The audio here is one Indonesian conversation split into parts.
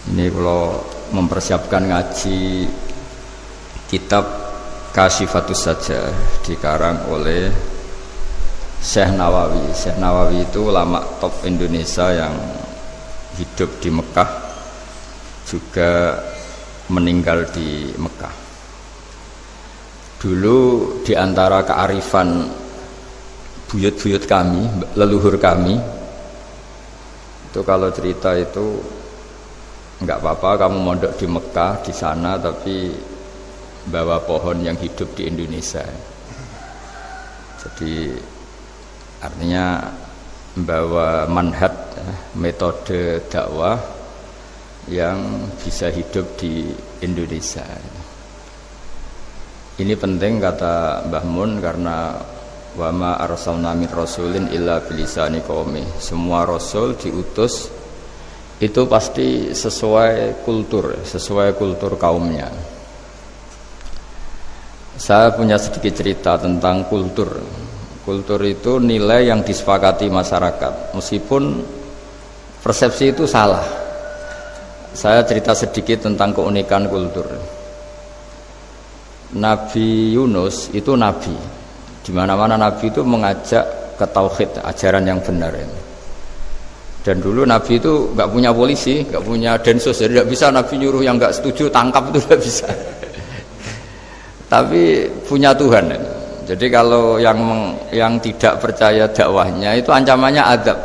Ini kalau mempersiapkan ngaji kitab Kasyifatus Sajjah dikarang oleh Syekh Nawawi. Syekh Nawawi itu ulama top Indonesia yang hidup di Mekah, juga meninggal di Mekah. Dulu diantara kearifan buyut-buyut kami, leluhur kami, itu kalau cerita itu enggak apa-apa kamu mondok di Mekah di sana, tapi bawa pohon yang hidup di Indonesia. Jadi artinya membawa manhaj, metode dakwah yang bisa hidup di Indonesia. Ini penting kata Mbah Mun, karena wa ma arsalna min rasulin illa bilisani qaumi. Semua rasul diutus itu pasti sesuai kultur kaumnya. Saya punya sedikit cerita tentang kultur. Kultur itu nilai yang disepakati masyarakat, meskipun persepsi itu salah. Saya cerita sedikit tentang keunikan kultur. Nabi Yunus itu nabi. Di mana-mana nabi itu mengajak ke tauhid, ajaran yang benar. Dan dulu Nabi itu nggak punya polisi, nggak punya densus, jadi nggak bisa Nabi nyuruh yang nggak setuju tangkap, itu nggak bisa. Tapi punya Tuhan. Jadi kalau yang tidak percaya dakwahnya itu ancamannya azab.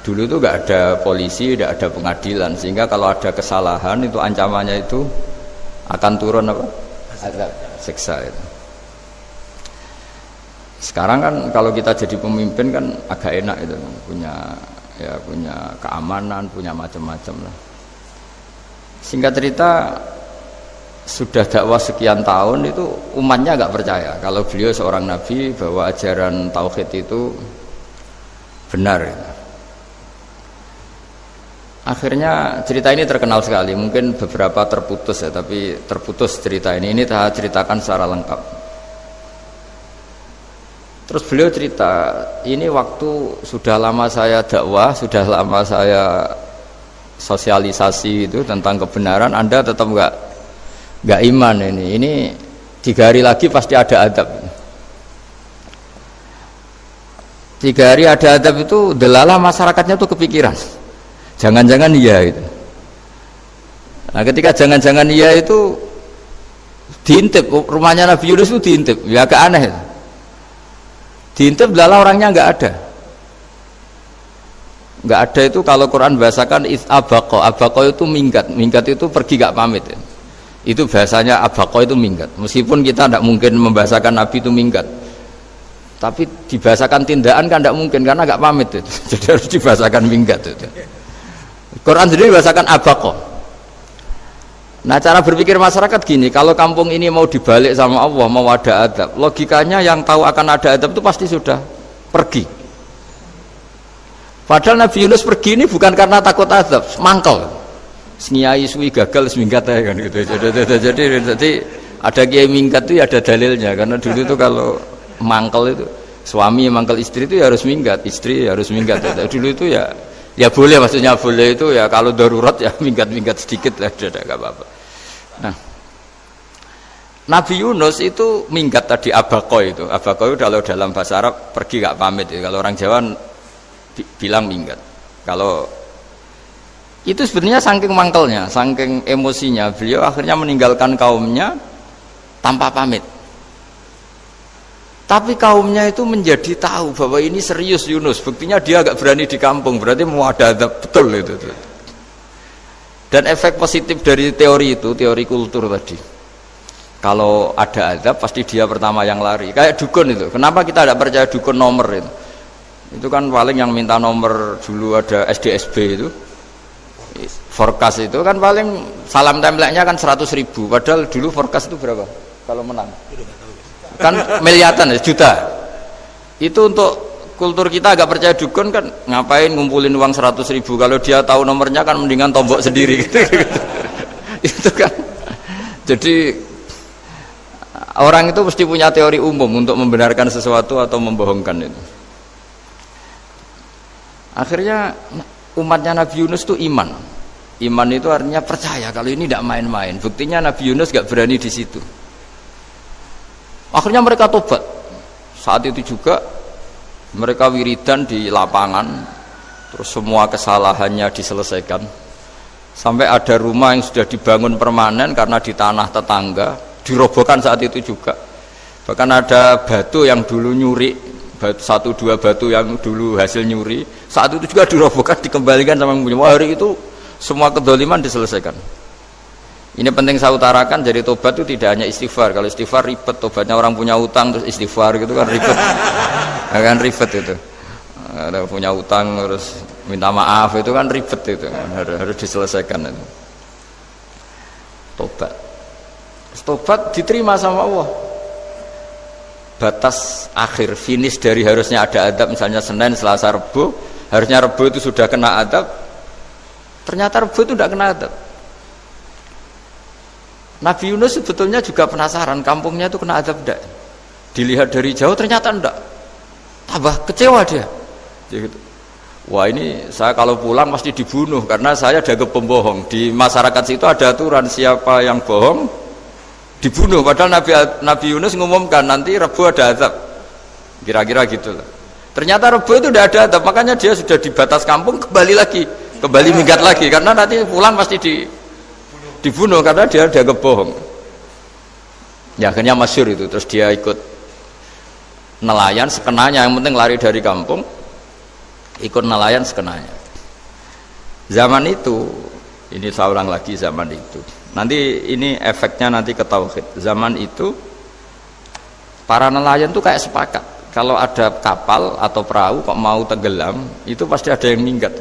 Dulu itu nggak ada polisi, nggak ada pengadilan, sehingga kalau ada kesalahan itu ancamannya itu akan turun apa? Azab, siksa itu. Sekarang kan kalau kita jadi pemimpin kan agak enak itu, punya keamanan, punya macam-macam lah. Singkat cerita, sudah dakwah sekian tahun itu umatnya agak percaya kalau beliau seorang nabi, bahwa ajaran tauhid itu benar. Akhirnya cerita ini terkenal sekali, mungkin beberapa terputus ya, tapi terputus cerita ini saya ceritakan secara lengkap. Terus beliau cerita, ini waktu sudah lama saya dakwah, sudah lama saya sosialisasi itu tentang kebenaran, Anda tetap nggak iman ini. Ini 3 hari lagi pasti ada adab. 3 hari ada adab itu delalah masyarakatnya tuh kepikiran. Jangan-jangan iya itu. Nah, ketika jangan-jangan iya itu diintip, rumahnya Nabi Yunus itu diintip, ya agak aneh itu. Diintip adalah orangnya nggak ada itu. Kalau Quran bahasakan abaqo itu minggat itu pergi nggak pamit ya. Itu bahasanya abaqo itu minggat, meskipun kita tidak mungkin membahasakan Nabi itu minggat, tapi dibahasakan tindakan kan tidak mungkin karena nggak pamit itu. Jadi harus dibahasakan minggat itu. Quran sendiri bahasakan abaqo. Nah, cara berpikir masyarakat gini, kalau kampung ini mau dibalik sama Allah, mau ada adab, logikanya yang tahu akan ada adab itu pasti sudah pergi. Padahal Nabi Yunus pergi ini bukan karena takut adab, mangkel. Sengiyai suwi gagal seminggat ya kan gitu. Jadi ada kiai minggat itu ya ada dalilnya, karena dulu itu kalau mangkel itu suami mangkel istri itu ya harus minggat, istri harus minggat. Dulu itu ya boleh, maksudnya boleh itu ya kalau darurat ya minggat sedikit lah, tidak apa-apa. Nah, Nabi Yunus itu minggat tadi, abaqo itu kalau dalam bahasa Arab pergi gak pamit ya. Kalau orang Jawa bilang minggat. Kalau itu sebenarnya saking mangkelnya, saking emosinya, beliau akhirnya meninggalkan kaumnya tanpa pamit. Tapi kaumnya itu menjadi tahu bahwa ini serius Yunus, buktinya dia agak berani di kampung, berarti mau ada betul itu. Dan efek positif dari teori itu, teori kultur tadi, kalau ada azab pasti dia pertama yang lari. Kayak dukun itu, kenapa kita tidak percaya dukun nomor itu? Itu kan paling yang minta nomor dulu ada SDSB itu, forecast itu kan paling salam templeknya kan 100.000, padahal dulu forecast itu berapa kalau menang? Kan miliaran ya, juta. Itu untuk kultur kita agak percaya dukun kan, ngapain ngumpulin uang 100.000, kalau dia tahu nomornya kan mendingan tombok sendiri gitu. Itu kan, jadi orang itu mesti punya teori umum untuk membenarkan sesuatu atau membohongkan itu. Akhirnya umatnya Nabi Yunus itu iman. Iman itu artinya percaya kalau ini tidak main-main. Buktinya Nabi Yunus gak berani di situ. Akhirnya mereka tobat. Saat itu juga mereka wiridan di lapangan, terus semua kesalahannya diselesaikan. Sampai ada rumah yang sudah dibangun permanen karena di tanah tetangga, dirobohkan saat itu juga. Bahkan ada batu yang dulu nyuri, satu dua batu yang dulu hasil nyuri, saat itu juga dirobohkan, dikembalikan sama punya. Wah, hari itu semua kedoliman diselesaikan. Ini penting saya utarakan, jadi tobat itu tidak hanya istighfar. Kalau istighfar ribet, tobatnya orang punya utang terus istighfar gitu kan ribet. Kan ribet itu. Ada punya utang terus minta maaf itu kan ribet itu kan. Harus diselesaikan itu. Tobat diterima sama Allah. Batas akhir finish dari harusnya ada adab, misalnya Senin, Selasa, Rebu, harusnya Rebu itu sudah kena adab, ternyata Rebu itu tidak kena adab. Nabi Yunus sebetulnya juga penasaran kampungnya itu kena adab tidak, dilihat dari jauh ternyata tidak, tambah kecewa dia. Gitu. Wah, ini saya kalau pulang pasti dibunuh karena saya dianggap pembohong. Di masyarakat situ ada aturan siapa yang bohong dibunuh. Padahal Nabi Yunus mengumumkan nanti Rebu ada azab, kira-kira gitu lah. Ternyata Rebu itu tidak ada azab, makanya dia sudah di batas kampung kembali minggat lagi karena nanti pulang pasti dibunuh karena dia dianggap bohong. Ya akhirnya masyhur itu, terus dia ikut nelayan sekenanya, yang penting lari dari kampung, ikut nelayan sekenanya. Zaman itu, ini saya ulang lagi, zaman itu nanti ini efeknya nanti ke tauhid. Zaman itu para nelayan tuh kayak sepakat kalau ada kapal atau perahu kok mau tenggelam itu pasti ada yang minggat.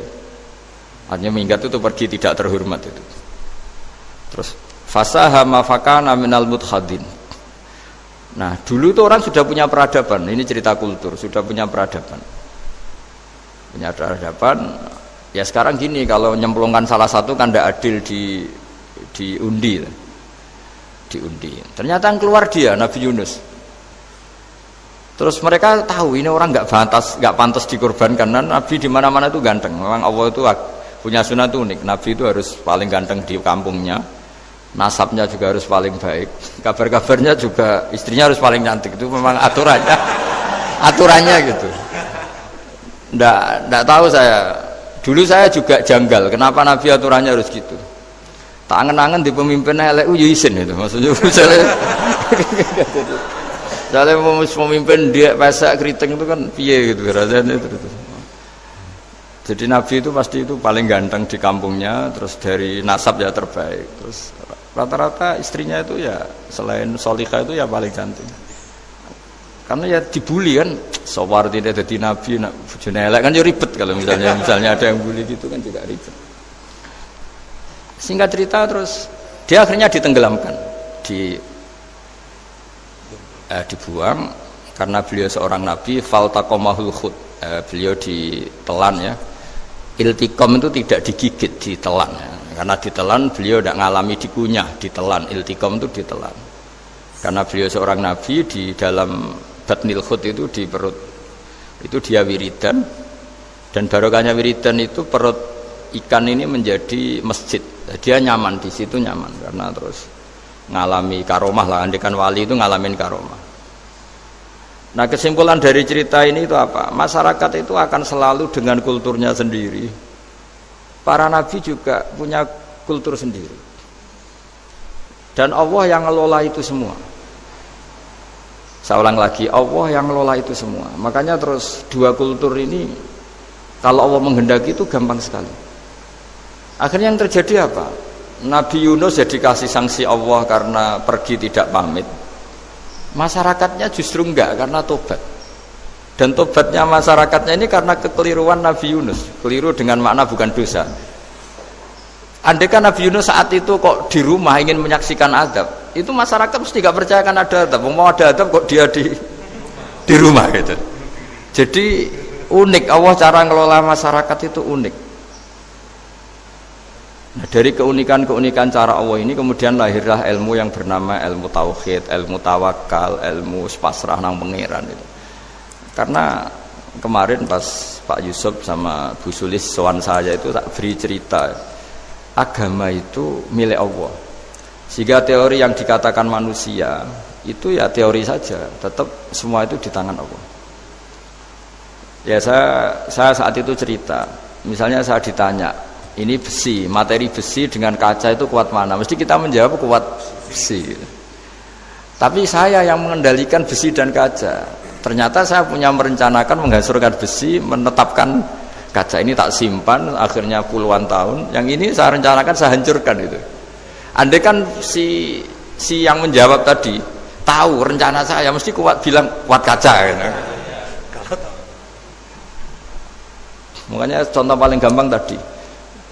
Artinya minggat itu pergi tidak terhormat itu. Terus fasahama fakana minal mudkhadin. Nah dulu itu orang sudah punya peradaban, ini cerita kultur, sudah punya peradaban. Ya sekarang gini, kalau nyemplungkan salah satu kan tidak adil diundi. Ternyata yang keluar dia Nabi Yunus. Terus mereka tahu ini orang nggak pantas dikorbankan. Dan Nabi di mana-mana itu ganteng. Memang Allah itu punya sunah itu unik. Nabi itu harus paling ganteng di kampungnya. Nasabnya juga harus paling baik. Kabar-kabarnya juga istrinya harus paling cantik. Itu memang aturannya gitu. Nggak tahu saya. Dulu saya juga janggal. Kenapa Nabi aturannya harus gitu? Tak angen-angen di pemimpinnya elek ya isin itu maksudnya misalnya pemimpin dia pesak keriting itu kan piye gitu rasanya itu. Jadi Nabi itu pasti itu paling ganteng di kampungnya, terus dari nasab ya terbaik, terus rata-rata istrinya itu ya selain solihah itu ya paling cantik karena ya dibully kan, sopar tidak jadi Nabi bojone elek kan ya ribet. Kalau misalnya ada yang bully gitu kan juga ribet. Singkat cerita terus dia akhirnya ditenggelamkan, dibuang karena beliau seorang nabi. Faltaqamahul khut, beliau ditelan ya. Iltiqam itu tidak digigit, ditelan ya. Karena ditelan beliau tidak ngalami dikunyah, ditelan. Iltiqam itu ditelan karena beliau seorang nabi. Di dalam batnil khut itu di perut itu dia wiridan, dan barokahnya wiridan itu perut ikan ini menjadi masjid. Dia nyaman di situ, nyaman karena terus ngalami karomah lah. Andikan wali itu ngalamin karomah. Nah kesimpulan dari cerita ini itu apa? Masyarakat itu akan selalu dengan kulturnya sendiri. Para nabi juga punya kultur sendiri. Dan Allah yang ngelola itu semua. Saya ulang lagi, Allah yang ngelola itu semua. Makanya terus dua kultur ini kalau Allah menghendaki itu gampang sekali. Akhirnya yang terjadi apa? Nabi Yunus ya dikasih sanksi Allah karena pergi tidak pamit. Masyarakatnya justru enggak karena tobat. Dan tobatnya masyarakatnya ini karena kekeliruan Nabi Yunus. Keliru dengan makna bukan dosa. Andaikan Nabi Yunus saat itu kok di rumah ingin menyaksikan adab, itu masyarakat mesti gak percaya kan ada adab. Mau ada adab kok dia di rumah gitu. Jadi unik, Allah cara ngelola masyarakat itu unik. Nah, dari keunikan-keunikan cara Allah ini kemudian lahirlah ilmu yang bernama ilmu tauhid, ilmu tawakal, ilmu pasrah nang pangeran itu. Karena kemarin pas Pak Yusuf sama Bu Sulis sowan saya itu tak beri cerita. agama itu milik Allah. Sehingga teori yang dikatakan manusia itu ya teori saja, tetap semua itu di tangan Allah. Ya saya saat itu cerita, misalnya saya ditanya, ini besi, materi besi dengan kaca itu kuat mana? Mesti kita menjawab kuat besi. Tapi saya yang mengendalikan besi dan kaca. Ternyata saya punya merencanakan menghancurkan besi, menetapkan kaca ini tak simpan, akhirnya puluhan tahun. Yang ini saya rencanakan saya hancurkan itu. Andai kan si yang menjawab tadi tahu rencana saya, mesti kuat bilang kuat kaca. Gitu. Makanya contoh paling gampang tadi,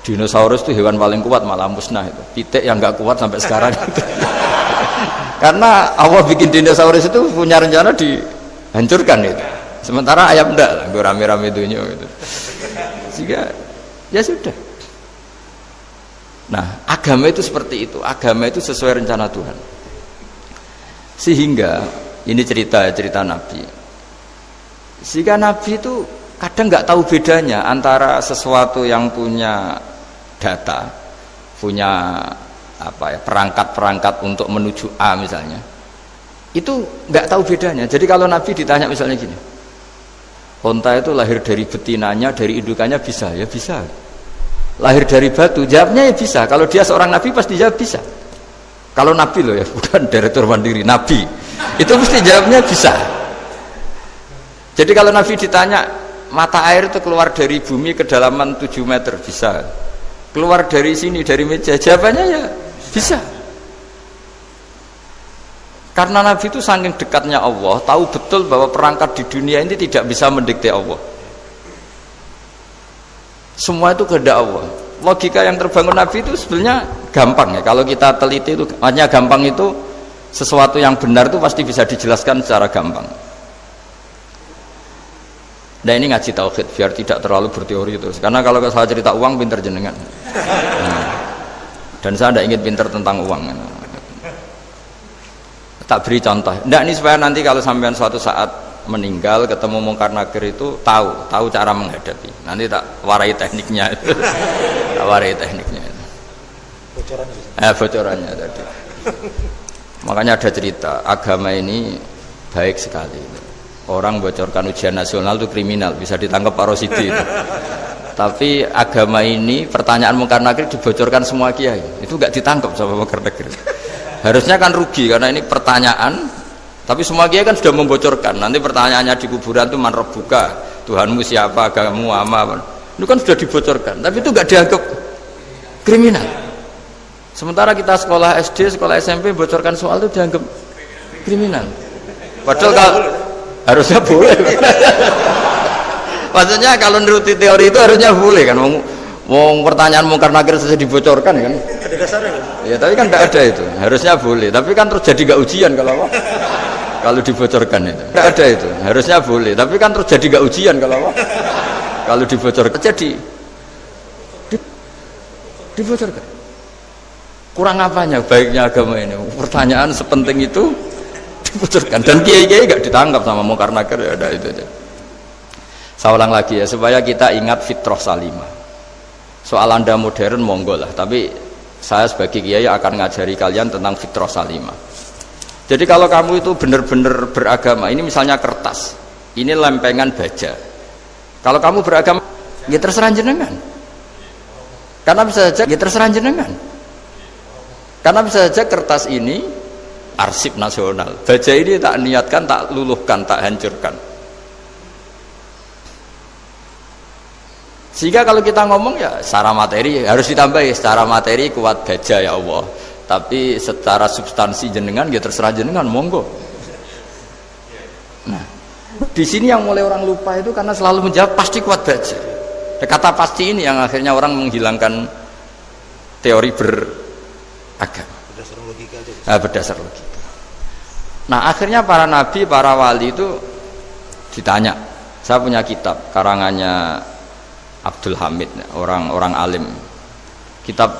dinosaurus itu hewan paling kuat malah musnah itu. Pitik yang nggak kuat sampai sekarang. Karena Allah bikin dinosaurus itu punya rencana dihancurkan itu. Sementara ayam enggak lah, rame-rame dunia gitu. Sehingga ya sudah. Nah, agama itu seperti itu. Agama itu sesuai rencana Tuhan. Sehingga ini cerita Nabi. Sehingga Nabi itu kadang nggak tahu bedanya antara sesuatu yang punya data, punya perangkat-perangkat untuk menuju A misalnya, itu nggak tahu bedanya. Jadi kalau Nabi ditanya misalnya gini, onta itu lahir dari betinanya, dari indukannya bisa? Ya bisa. Lahir dari batu, jawabnya ya bisa. Kalau dia seorang Nabi pasti jawab bisa. Kalau Nabi loh ya, bukan direktur mandiri, Nabi itu mesti jawabnya bisa. Jadi kalau Nabi ditanya, mata air itu keluar dari bumi kedalaman 7 meter, bisa. Keluar dari sini, dari meja, jawabannya ya bisa. Karena Nabi itu saking dekatnya Allah, tahu betul bahwa perangkat di dunia ini tidak bisa mendikte Allah. Semua itu kehendak Allah. Logika yang terbangun Nabi itu sebenarnya gampang ya. Kalau kita teliti itu, hanya gampang itu sesuatu yang benar itu pasti bisa dijelaskan secara gampang. Nah ini ngaji tauhid biar tidak terlalu berteori terus. Karena kalau saya cerita uang pinter jenengan. Dan saya tidak ingin pinter tentang uang. Tak beri contoh. Nah ini supaya nanti kalau sampean suatu saat meninggal ketemu Mungkar Nakir itu tahu cara menghadapi. Nanti tak warai tekniknya itu. Tak warai tekniknya itu. Bocorannya. Bocorannya tadi. Makanya ada cerita agama ini baik sekali. Orang bocorkan ujian nasional itu kriminal, bisa ditangkap Pak Rosidi itu. Tapi agama ini pertanyaan Mungkar Nakir dibocorkan semua kiai, itu nggak ditangkap sama Mungkar Nakir. Harusnya kan rugi karena ini pertanyaan, tapi semua kiai kan sudah membocorkan. Nanti pertanyaannya di kuburan itu man rabbuka, Tuhanmu siapa, agamamu apa, itu kan sudah dibocorkan. Tapi itu nggak dianggap kriminal. Sementara kita sekolah SD, sekolah SMP bocorkan soal itu dianggap kriminal. Padahal kalau harusnya boleh. Maksudnya kalau menuruti teori itu harusnya boleh kan. Mau pertanyaan Mungkar Nakir saja dibocorkan kan. Ada dasarnya kan? Ya tapi kan tidak ada itu. Harusnya boleh. Tapi kan terus jadi nggak ujian kalau dibocorkan itu. Tidak ada itu. Harusnya boleh. Tapi kan terus jadi nggak ujian kalau dibocorkan. Jadi dibocorkan. Kurang apanya baiknya agama ini? Pertanyaan sepenting itu dibocorkan dan kiai-kiai gak ditangkap sama Mungkar Nakir, ya ada itu aja. Saya ulang lagi ya supaya kita ingat fitrah salimah. Soal Anda modern monggo lah, tapi saya sebagai kiai akan ngajari kalian tentang fitrah salimah. Jadi kalau kamu itu benar-benar beragama, ini misalnya kertas, ini lempengan baja. Kalau kamu beragama, ya terserah jenengan. Karena bisa saja ya terserah jenengan. Karena bisa saja kertas ini arsip nasional, baja ini tak niatkan, tak luluhkan, tak hancurkan. Sehingga kalau kita ngomong ya secara materi harus ditambahi, secara materi kuat baja ya Allah, tapi secara substansi jenengan ya terserah jenengan, monggo. Nah di sini yang mulai orang lupa itu karena selalu menjawab pasti kuat baja. Kata pasti ini yang akhirnya orang menghilangkan teori beragama. Berdasar logika. Nah akhirnya para nabi, para wali itu ditanya. Saya punya kitab karangannya Abdul Hamid, orang alim. Kitab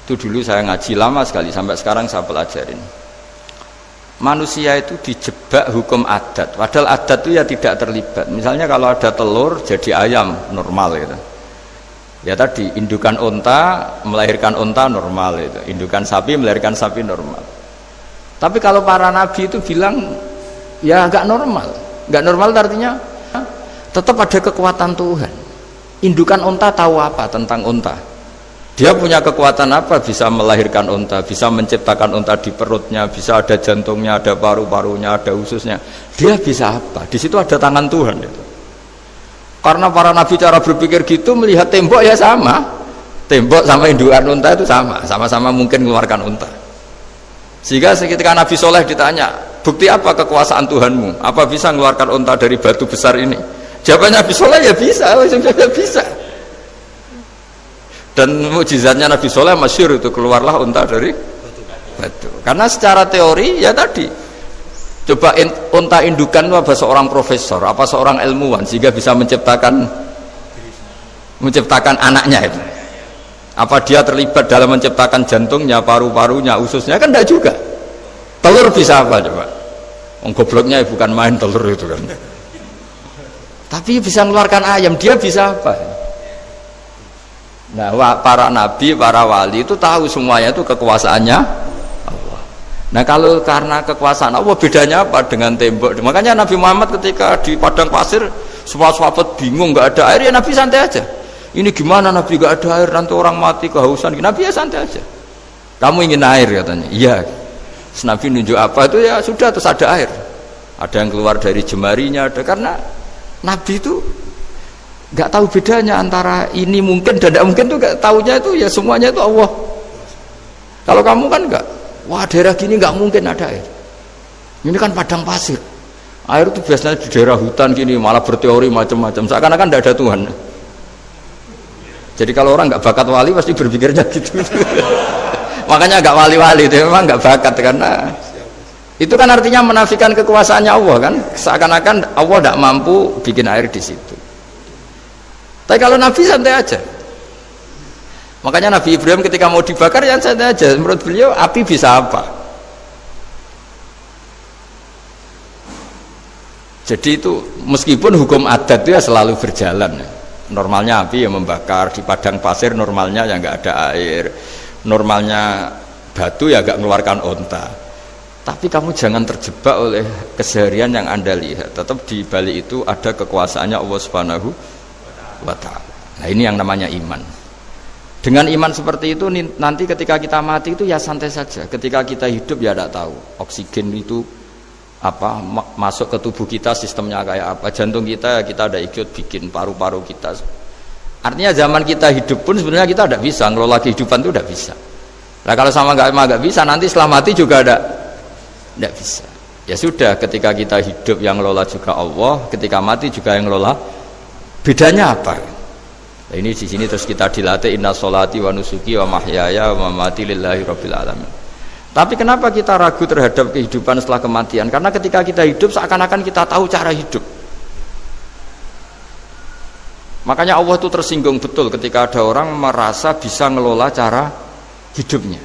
itu dulu saya ngaji lama sekali, sampai sekarang saya pelajarin. Manusia itu dijebak hukum adat, padahal adat itu ya tidak terlibat. Misalnya kalau ada telur jadi ayam normal gitu. Ya tadi indukan unta melahirkan unta normal itu, indukan sapi melahirkan sapi normal. Tapi kalau para nabi itu bilang ya nggak normal. Nggak normal artinya tetap ada kekuatan Tuhan. Indukan unta tahu apa tentang unta? Dia punya kekuatan apa? Bisa melahirkan unta, bisa menciptakan unta di perutnya, bisa ada jantungnya, ada paru-parunya, ada ususnya. Dia bisa apa? Di situ ada tangan Tuhan itu. Karena para nabi cara berpikir gitu, melihat tembok ya sama. Tembok sama indukan unta itu sama, sama-sama mungkin mengeluarkan unta. Sehingga ketika Nabi Soleh ditanya, bukti apa kekuasaan Tuhanmu? Apa bisa mengeluarkan unta dari batu besar ini? Jawabannya Nabi Soleh ya bisa, ya bisa. Dan mukjizatnya Nabi Soleh masyhur itu, keluarlah unta dari batu. Karena secara teori ya tadi, coba unta indukan itu apa seorang profesor, apa seorang ilmuwan sehingga bisa menciptakan anaknya itu. Apa dia terlibat dalam menciptakan jantungnya, paru-parunya, ususnya? Kan enggak juga. Telur bisa apa coba? Gobloknya bukan main telur itu kan. Tapi bisa mengeluarkan ayam, dia bisa apa? Nah, para nabi, para wali itu tahu semuanya itu kekuasaannya Allah. Nah, kalau karena kekuasaan Allah, bedanya apa dengan tembok? Makanya Nabi Muhammad ketika di padang pasir, semua sahabat bingung, nggak ada air, ya Nabi santai aja. Ini gimana Nabi nggak ada air, nanti orang mati kehausan. Nabi ya santai aja. Kamu ingin air katanya? Iya. Nabi nunjuk apa itu ya sudah, terus ada air. Ada yang keluar dari jemarinya, ada. Karena Nabi itu nggak tahu bedanya antara ini mungkin dan tidak mungkin, tuh nggak tahunya itu ya semuanya itu Allah. Kalau kamu kan nggak, wah daerah gini nggak mungkin ada air. Ini kan padang pasir. Air itu biasanya di daerah hutan gini malah berteori macam-macam. Seakan-akan tidak ada Tuhan. Jadi kalau orang nggak bakat wali pasti berpikirnya gitu. Makanya nggak wali-wali itu memang nggak bakat, karena itu kan artinya menafikan kekuasaannya Allah kan. Seakan-akan Allah tidak mampu bikin air di situ. Tapi kalau Nabi santai aja. Makanya Nabi Ibrahim ketika mau dibakar ya santai aja. Menurut beliau api bisa apa? Jadi itu meskipun hukum adat itu ya selalu berjalan. Normalnya api yang membakar, di padang pasir normalnya ya nggak ada air, normalnya batu ya nggak mengeluarkan onta. Tapi kamu jangan terjebak oleh keseharian yang Anda lihat. Tetap di balik itu ada kekuasaannya Allah Subhanahu wa ta'ala. Nah, ini yang namanya iman. Dengan iman seperti itu nanti ketika kita mati itu ya santai saja. Ketika kita hidup ya tidak tahu oksigen itu apa masuk ke tubuh kita, sistemnya kayak apa, jantung kita ada ikut bikin, paru-paru kita. Artinya zaman kita hidup pun sebenarnya kita tidak bisa ngelola kehidupan, itu tidak bisa. Nah kalau sama nggak bisa, nanti setelah mati juga tidak bisa. Ya sudah, ketika kita hidup yang ngelola juga Allah, ketika mati juga yang ngelola. Bedanya apa? Nah, ini di sini terus kita dilatih, inna sholati wa nusuki wa mahyaya wa mamati lillahi rabbil alamin. Tapi kenapa kita ragu terhadap kehidupan setelah kematian? Karena ketika kita hidup seakan-akan kita tahu cara hidup. Makanya Allah itu tersinggung betul ketika ada orang merasa bisa ngelola cara hidupnya.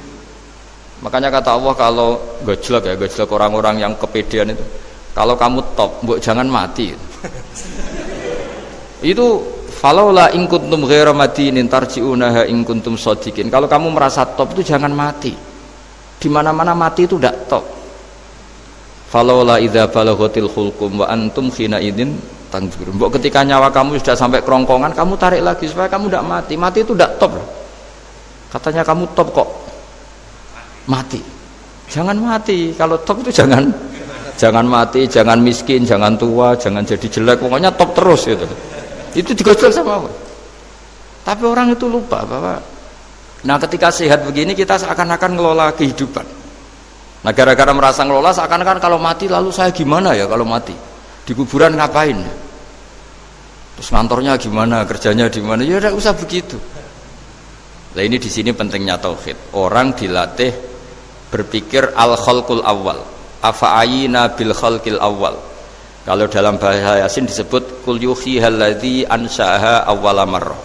Makanya kata Allah, kalau gojlok orang-orang yang kepedean itu, kalau kamu top, mbok jangan mati. Itu falaula in kuntum ghaira madinin tarji'unaha in kuntum shadiqin. Kalau kamu merasa top itu jangan mati. Di mana-mana mati itu tidak top. Falaula idza balaghatil khulqum wa antum khina idzin tanzurun. Mbok ketika nyawa kamu sudah sampai kerongkongan, kamu tarik lagi supaya kamu tidak mati. Mati itu tidak top loh. Katanya kamu top kok mati. Jangan mati. Kalau top itu jangan mati, jangan miskin, jangan tua, jangan jadi jelek, pokoknya top terus gitu. Itu digojol sama Allah. Tapi orang itu lupa bahwa nah ketika sehat begini kita seakan-akan ngelola kehidupan. Nah gara-gara merasa ngelola seakan-akan kalau mati lalu saya gimana ya kalau mati? Di kuburan ngapain? Terus kantornya gimana, kerjanya di mana? Ya udah usah begitu. Nah ini di sini pentingnya tauhid. Orang dilatih berpikir al-khalqul awal. Afa'ayina bil khalqil awal. Kalau dalam bahasa Yasin disebut kul yuhyihal ladzi ansha'aha awwala marrah.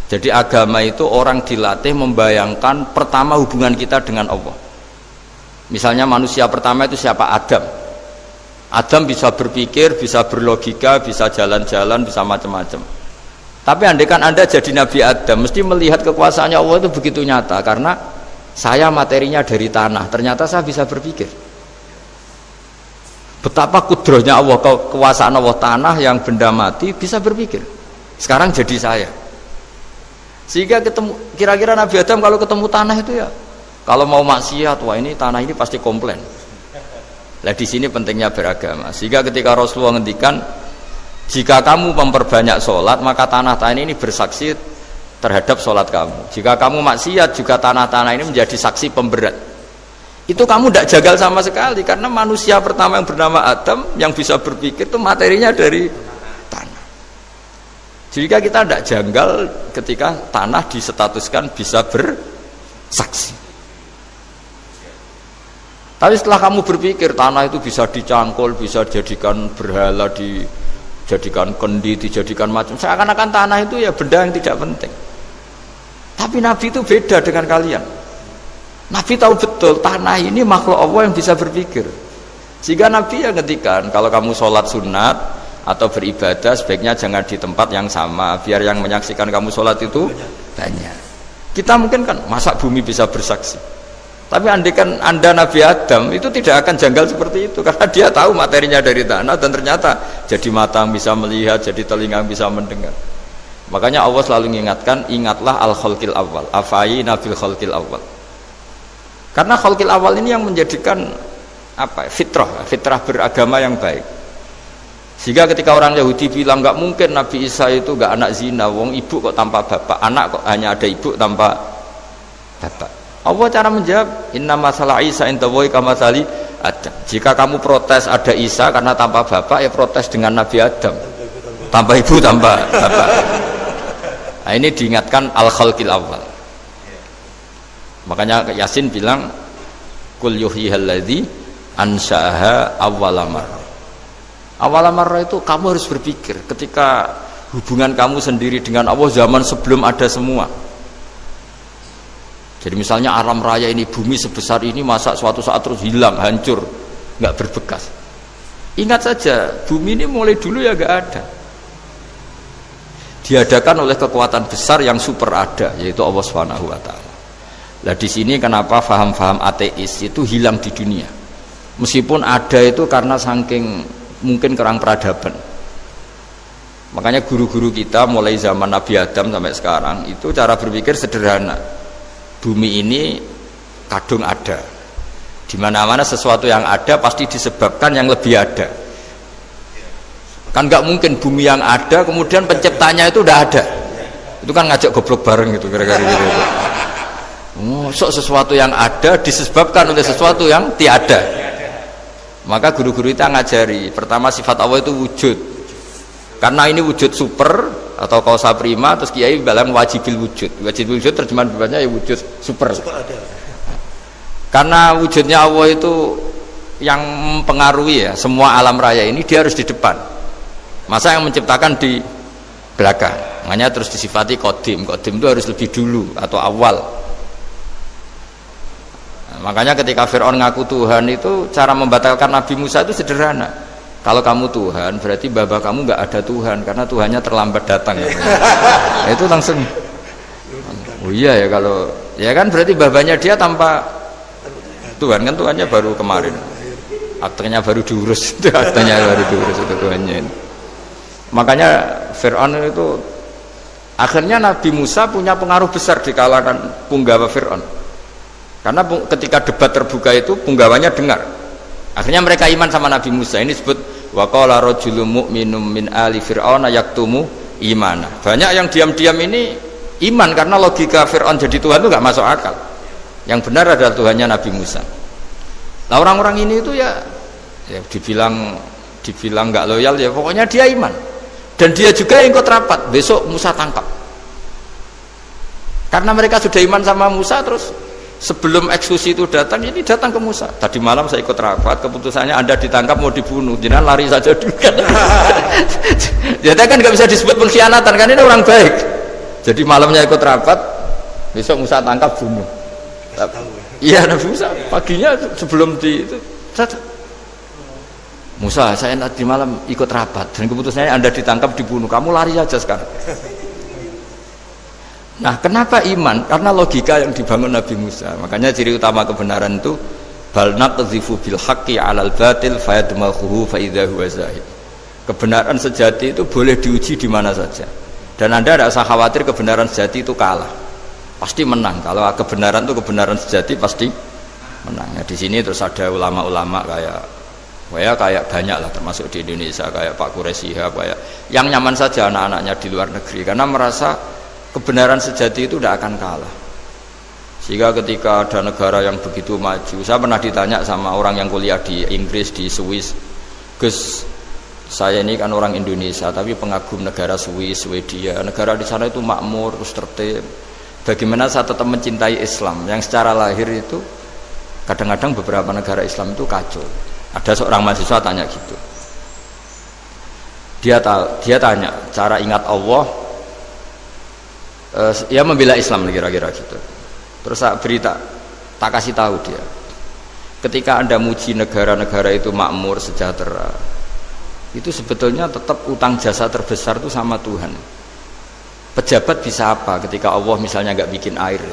Jadi agama itu orang dilatih membayangkan pertama hubungan kita dengan Allah. Misalnya manusia pertama itu siapa? Adam. Adam bisa berpikir, bisa berlogika, bisa jalan-jalan, bisa macam-macam. Tapi andaikan Anda jadi Nabi Adam, mesti melihat kekuasaannya Allah itu begitu nyata, karena saya materinya dari tanah, ternyata saya bisa berpikir. Betapa kudrohnya Allah, kekuasaan Allah, tanah yang benda mati bisa berpikir. Sekarang jadi saya. Sehingga ketemu, kira-kira Nabi Adam kalau ketemu tanah itu ya, kalau mau maksiat, wah ini tanah ini pasti komplain. Nah di sini pentingnya beragama. Sehingga ketika Rasulullah ngendikan, jika kamu memperbanyak sholat, maka tanah-tanah ini bersaksi terhadap sholat kamu. Jika kamu maksiat, juga tanah-tanah ini menjadi saksi pemberat. Itu kamu tidak jagal sama sekali, karena manusia pertama yang bernama Adam yang bisa berpikir itu materinya dari tanah. Jika kita tidak janggal ketika tanah disetatuskan bisa bersaksi. Tapi setelah kamu berpikir tanah itu bisa dicangkul, bisa dijadikan berhala, dijadikan kendi, dijadikan macam, seakan-akan tanah itu ya benda yang tidak penting. Tapi Nabi itu beda dengan kalian. Nabi tahu betul tanah ini makhluk Allah yang bisa berpikir. Sehingga Nabi yang ngetikan, kalau kamu sholat sunat atau beribadah sebaiknya jangan di tempat yang sama, biar yang menyaksikan kamu sholat itu banyak. Kita mungkin kan masa bumi bisa bersaksi, tapi andaikan Anda Nabi Adam itu tidak akan janggal seperti itu, karena dia tahu materinya dari tanah, dan ternyata jadi mata yang bisa melihat, jadi telinga yang bisa mendengar. Makanya Allah selalu mengingatkan, ingatlah al-khalqil awal, afayina bil khalqil awal. Karena khalqil awal ini yang menjadikan fitrah beragama yang baik. Sehingga ketika orang Yahudi bilang nggak mungkin Nabi Isa itu nggak anak zina, wong ibu kok tanpa bapak, anak kok hanya ada ibu tanpa bapak. Allah cara menjawab, inna masalah Isa intawoy kamasali Adam. Jika kamu protes ada Isa karena tanpa bapak, ya protes dengan Nabi Adam, tanpa ibu tanpa bapak. Nah, ini diingatkan al-khalqil awal. Makanya Yasin bilang kul yuhyihalladzi ansha'aha awwalamar. Awalamar itu kamu harus berpikir ketika hubungan kamu sendiri dengan Allah zaman sebelum ada semua. Jadi misalnya alam raya ini, bumi sebesar ini, masa suatu saat terus hilang, hancur, nggak berbekas. Ingat saja, bumi ini mulai dulu ya nggak ada. Diadakan oleh kekuatan besar yang super ada, yaitu Allah Subhanahu wa Ta'ala. Nah di sini kenapa faham-faham ateis itu hilang di dunia. Meskipun ada itu karena saking mungkin kurang peradaban. Makanya guru-guru kita mulai zaman Nabi Adam sampai sekarang itu cara berpikir sederhana. Bumi ini kadung ada. Di mana-mana sesuatu yang ada pasti disebabkan yang lebih ada. Kan nggak mungkin bumi yang ada kemudian penciptanya itu udah ada. Itu kan ngajak goblok bareng gitu kira-kira gitu. Sesuatu yang ada disebabkan oleh sesuatu yang tiada. Maka guru-guru kita ngajari, pertama sifat Allah itu wujud. Karena ini wujud super atau kausa prima, terus kiai bilang wajibil wujud. Wajibil wujud terjemahan bebasnya ya wujud super. Karena wujudnya Allah itu yang mempengaruhi ya semua alam raya ini, dia harus di depan. Masa yang menciptakan di belakang. Makanya terus disifati qadim. Qadim itu harus lebih dulu atau awal. Makanya ketika Fir'aun ngaku Tuhan itu cara membatalkan Nabi Musa itu sederhana. Kalau kamu Tuhan berarti bapak kamu nggak ada Tuhan karena Tuhannya terlambat datang. Itu langsung. Oh iya ya, kalau ya kan berarti babanya dia tanpa Tuhan, kan Tuhannya baru kemarin. Aktenya baru diurus, aktenya baru diurus itu Tuhannya. Makanya Fir'aun itu akhirnya Nabi Musa punya pengaruh besar di kalangan punggawa Fir'aun. Karena ketika debat terbuka itu punggawanya dengar. Akhirnya mereka iman sama Nabi Musa. Ini disebut wa qala rajulun mu'minun min ali fir'auna yaktumu imana. Banyak yang diam-diam ini iman karena logika Fir'aun jadi Tuhan itu enggak masuk akal. Yang benar adalah Tuhannya Nabi Musa. Nah, orang-orang ini itu ya dibilang enggak loyal ya pokoknya dia iman. Dan dia juga yang ikut rapat. Besok Musa tangkap. Karena mereka sudah iman sama Musa, terus sebelum eksekusi itu datang, ini datang ke Musa. Tadi malam saya ikut rapat, keputusannya Anda ditangkap mau dibunuh, jangan lari saja dulu kan. Jadi kan nggak bisa disebut pengkhianatan, kan ini orang baik. Jadi malamnya ikut rapat, besok Musa tangkap bunuh. Iya Nabi Musa paginya sebelum di itu, Musa saya nanti malam ikut rapat dan keputusannya Anda ditangkap dibunuh, kamu lari saja sekarang. Nah, kenapa iman? Karena logika yang dibangun Nabi Musa. Makanya ciri utama kebenaran itu bal naqdhifu bil haqqi 'alal batil fayadmaghuhu fa idza huwa zahid. Kebenaran sejati itu boleh diuji di mana saja. Dan Anda tidak usah khawatir kebenaran sejati itu kalah. Pasti menang. Kalau kebenaran itu kebenaran sejati pasti menang. Ya, di sini terus ada ulama-ulama kayak banyak lah, termasuk di Indonesia kayak Pak Quraisy Shihab, kayak yang nyaman saja anak-anaknya di luar negeri karena merasa kebenaran sejati itu tidak akan kalah. Sehingga ketika ada negara yang begitu maju, saya pernah ditanya sama orang yang kuliah di Inggris, di Swiss, Gus, saya ini kan orang Indonesia tapi pengagum negara Swiss, Swedia, negara di sana itu makmur, terus tertib. Bagaimana saya tetap mencintai Islam yang secara lahir itu kadang-kadang beberapa negara Islam itu kacau. Ada seorang mahasiswa tanya gitu, dia tanya cara ingat Allah, ya membela Islam kira-kira gitu. Terus saya tak kasih tahu dia, ketika Anda muji negara-negara itu makmur, sejahtera, itu sebetulnya tetap utang jasa terbesar itu sama Tuhan. Pejabat bisa apa ketika Allah misalnya nggak bikin air?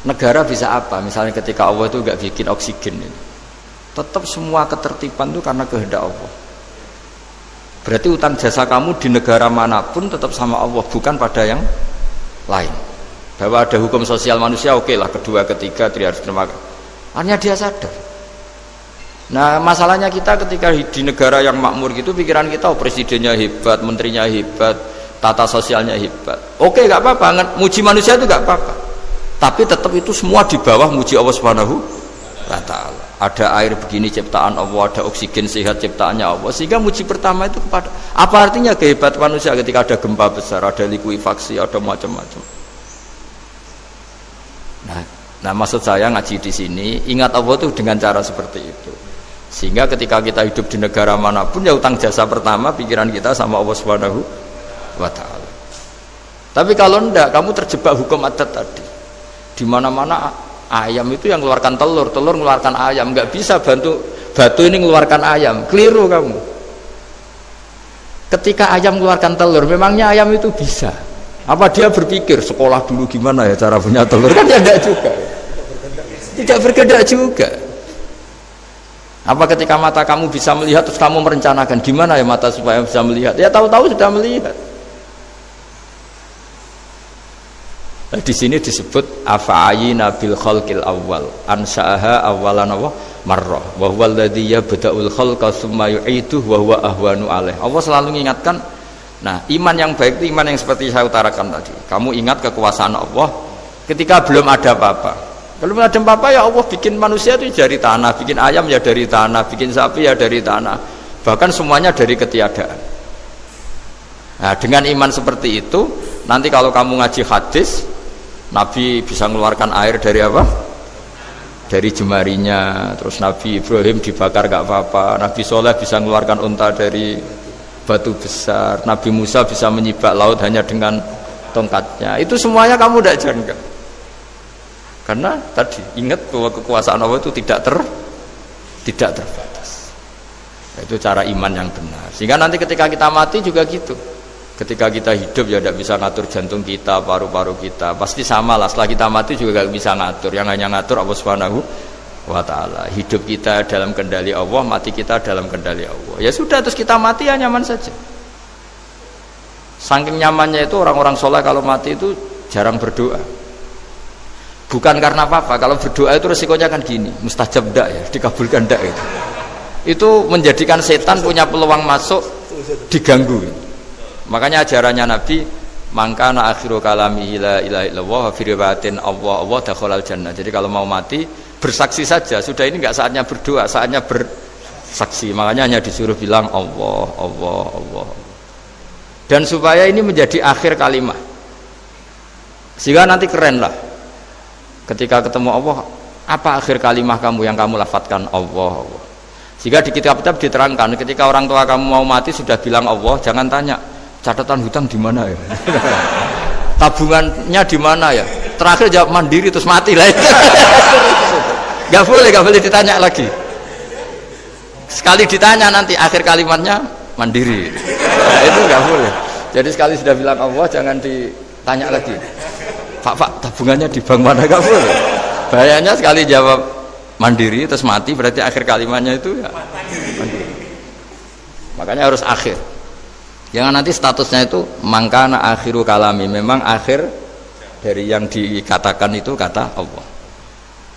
Negara bisa apa misalnya ketika Allah itu nggak bikin oksigen? Tetap semua ketertiban itu karena kehendak Allah. Berarti utang jasa kamu di negara manapun tetap sama Allah, bukan pada yang lain. Bahwa ada hukum sosial manusia, oke lah, kedua, ketiga, dia harus terima. Hanya dia sadar. Nah, masalahnya kita ketika di negara yang makmur gitu, pikiran kita, oh, presidennya hebat, menterinya hebat, tata sosialnya hebat. Oke, gak apa-apa, muji manusia itu gak apa-apa. Tapi tetap itu semua di bawah muji Allah Subhanahu wa Ta'ala. Ada air begini ciptaan Allah, ada oksigen sehat ciptaannya Allah. Sehingga muji pertama itu kepada apa artinya kehebatan manusia ketika ada gempa besar, ada likuifaksi, ada macam-macam. Nah, maksud saya ngaji di sini ingat Allah itu dengan cara seperti itu. Sehingga ketika kita hidup di negara manapun ya utang jasa pertama pikiran kita sama Allah Subhanahu wa Ta'ala. Tapi kalau enggak, kamu terjebak hukum adat tadi. Di mana-mana ayam itu yang mengeluarkan telur, telur mengeluarkan ayam, nggak bisa batu ini mengeluarkan ayam, keliru kamu. Ketika ayam mengeluarkan telur, memangnya ayam itu bisa? Apa dia berpikir sekolah dulu gimana ya cara punya telur? Kan tidak juga, tidak bergerak juga. Apa ketika mata kamu bisa melihat terus kamu merencanakan gimana ya mata supaya bisa melihat? Ya tahu-tahu sudah melihat. Nah, di sini disebut afa'ayina bil khalqil awal ansa'aha awalan marrah wa huwa alladhi yabda'ul khalqa tsumma yu'iduhu wa huwa ahwanu alaih. Allah selalu mengingatkan. Nah, iman yang baik itu iman yang seperti saya utarakan tadi. Kamu ingat kekuasaan Allah ketika belum ada apa-apa. Belum ada apa-apa ya Allah bikin manusia itu dari tanah, bikin ayam ya dari tanah, bikin sapi ya dari tanah. Bahkan semuanya dari ketiadaan. Nah, dengan iman seperti itu, nanti kalau kamu ngaji hadis, Nabi bisa mengeluarkan air dari apa? Dari jemarinya. Terus Nabi Ibrahim dibakar gak apa-apa. Nabi Soleh bisa mengeluarkan unta dari batu besar. Nabi Musa bisa menyibak laut hanya dengan tongkatnya. Itu semuanya kamu tidak jangka. Karena tadi ingat bahwa kekuasaan Allah itu tidak terbatas. Itu cara iman yang benar. Sehingga nanti ketika kita mati juga gitu. Ketika kita hidup ya tidak bisa ngatur jantung kita, paru-paru kita, pasti sama lah. Setelah kita mati juga tidak bisa ngatur. Yang hanya ngatur Allah Subhanahu wa Ta'ala. Hidup kita dalam kendali Allah, mati kita dalam kendali Allah. Ya sudah, terus kita mati ya nyaman saja. Saking nyamannya itu orang-orang soleh kalau mati itu jarang berdoa. Bukan karena apa-apa. Kalau berdoa itu resikonya kan gini, mustajab ndak ya, dikabulkan ndak itu. Itu menjadikan setan punya peluang masuk, diganggu. Makanya ajarannya Nabi, mangkana akhiru kalamihi la ilaha illallah wa fi riwayatin Allah dakhalal jannah. Jadi kalau mau mati bersaksi saja, sudah ini enggak saatnya berdoa, saatnya bersaksi. Makanya hanya disuruh bilang Allah, Allah, Allah. Dan supaya ini menjadi akhir kalimat. Sehingga nanti keren lah. Ketika ketemu Allah, apa akhir kalimat kamu yang kamu lafadzkan? Allah, Allah. Sehingga di kitab-kitab diterangkan, ketika orang tua kamu mau mati sudah bilang Allah, jangan tanya catatan hutang di mana ya, tabungannya di mana ya, terakhir jawab mandiri terus mati lah. Gak boleh ditanya lagi. Sekali ditanya nanti akhir kalimatnya mandiri. Nah, itu gak boleh. Jadi sekali sudah bilang Allah jangan tanya lagi. Pak, tabungannya di bank mana kamu? Bahayanya sekali jawab mandiri terus mati, berarti akhir kalimatnya itu ya mandiri. Makanya harus akhir. Jangan nanti statusnya itu mangkana akhiru kalami, memang akhir dari yang dikatakan itu kata Allah.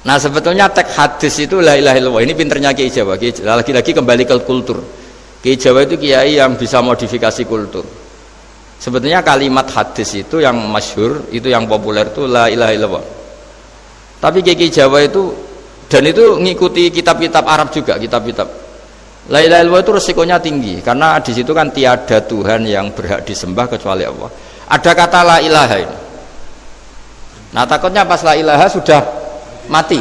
Nah sebetulnya teks hadis itu la ilaha illallah. Ini pinternya Kiai Jawa. Lagi-lagi kembali ke kultur. Kiai Jawa itu kiai yang bisa modifikasi kultur. Sebetulnya kalimat hadis itu yang masyhur, itu yang populer itu la ilaha illallah. Tapi Kiai Jawa itu, dan itu ngikuti kitab-kitab Arab juga, kitab-kitab. La ilaha illallah itu resikonya tinggi karena di situ kan tiada Tuhan yang berhak disembah kecuali Allah. Ada kata la ilaha ini. Nah takutnya pas la ilaha sudah mati.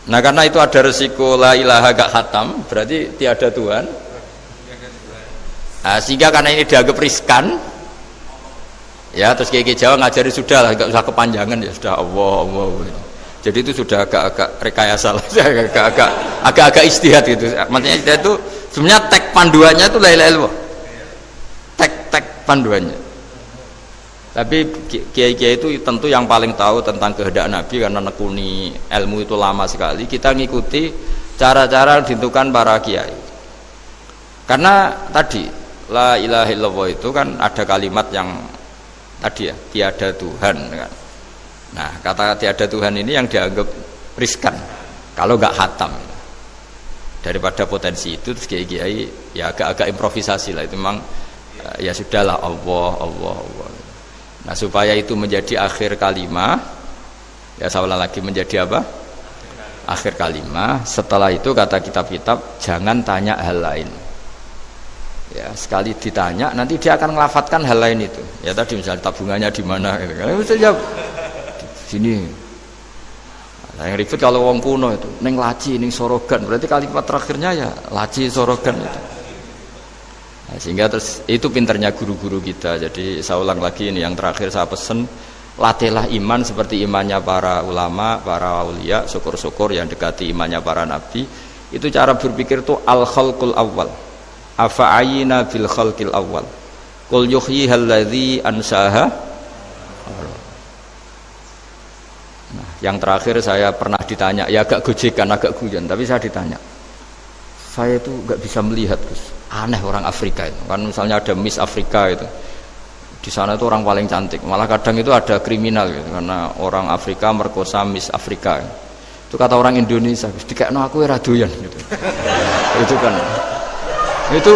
Nah karena itu ada resiko la ilaha gak khatam, berarti tiada Tuhan. Nah, sehingga karena ini dianggap riskan, ya terus Kiai Jawa ngajari sudah lah, gak usah kepanjangan ya sudah Allah. Jadi itu sudah agak-agak rekayasa lah, agak-agak istihad gitu. Maksudnya istihad itu sebenarnya teks panduannya itu la ilaha illallah. Teks panduannya. Tapi kiai-kiai itu tentu yang paling tahu tentang kehendak Nabi karena nekuni ilmu itu lama sekali. Kita ngikuti cara-cara ditentukan para kiai. Karena tadi la ilaha illallah itu kan ada kalimat yang tadi ya, tiada Tuhan kan. Nah, kata tiada Tuhan ini yang dianggap riskan kalau nggak khatam. Daripada potensi itu terus kiai-kiai ya agak-agak improvisasi lah, itu memang ya sudahlah Allah. Nah supaya itu menjadi akhir kalimah, ya saya ulang lagi menjadi apa? Akhir kalimah. Setelah itu kata kitab-kitab jangan tanya hal lain. Ya sekali ditanya nanti dia akan ngelafatkan hal lain itu. Ya tadi misalnya tabungannya di mana? Gitu. Karena bisa jawab di sini. Nah, yang ribet kalau wong kuno itu, neng laci, neng sorogan. Berarti kalimat terakhirnya ya laci sorogan itu. Nah, sehingga terus itu pinternya guru-guru kita. Jadi saya ulang lagi ini yang terakhir saya pesen, latihlah iman seperti imannya para ulama, para aulia, syukur-syukur yang dekati imannya para nabi. Itu cara berpikir itu al-khalqul awal. Afa'ayina bil khalqil awal. Qul yuhyihal ladzi ansaha. Nah, yang terakhir saya pernah ditanya, ya agak gojekan, agak guyon, tapi saya ditanya. Saya itu nggak bisa melihat, Gus. Aneh orang Afrika itu. Kan misalnya ada Miss Afrika itu. Di sana itu orang paling cantik. Malah kadang itu ada kriminal gitu, karena orang Afrika merkosa Miss Afrika. Itu kata orang Indonesia, Gus, dikekno aku ora doyan gitu. Itu kan. Itu